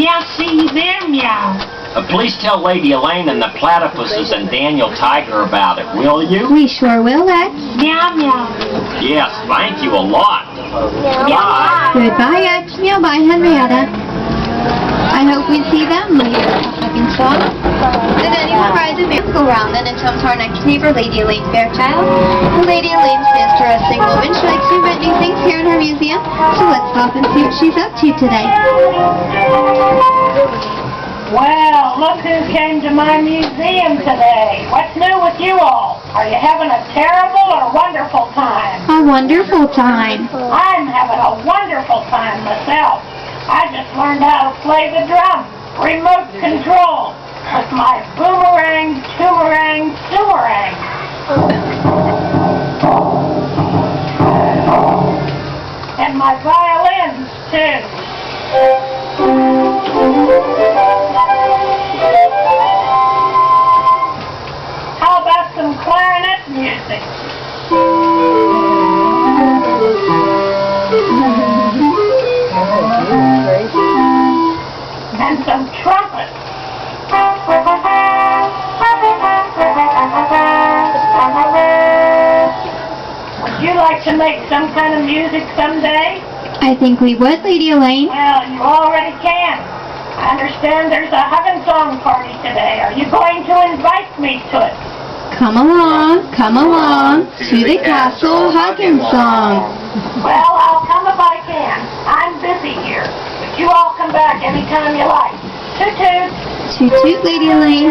Yeah, see there, meow. Please tell Lady Elaine and the platypuses and Daniel Tiger about it, will you? We sure will, X. Meow, meow. Yes, thank you a lot. Bye. Goodbye, X. Meow, bye, Henrietta. I hope we see them later. Having song. And anyone rides a merry-go-round and then jumps to our next neighbor, Lady Elaine Fairchild. Lady Elaine's an interesting woman. She likes to invent new things here in her museum. So let's stop and see what she's up to today. Well, look who came to my museum today. What's new with you all? Are you having a terrible or wonderful time? A wonderful time. I'm having a wonderful time myself. I just learned how to play the drum, remote control, with my boomerang, toomerang, toomerang. And my violins, too. How about some clarinet music? And some trumpets. Would you like to make some kind of music someday? I think we would, Lady Elaine. Well, you already can. I understand there's a hugging song party today. Are you going to invite me to it? Come along to the castle hugging song. Well, I'll come if I can. I'm busy here. But you all come back anytime you like. Toot toot. Toot toot, Lady Elaine.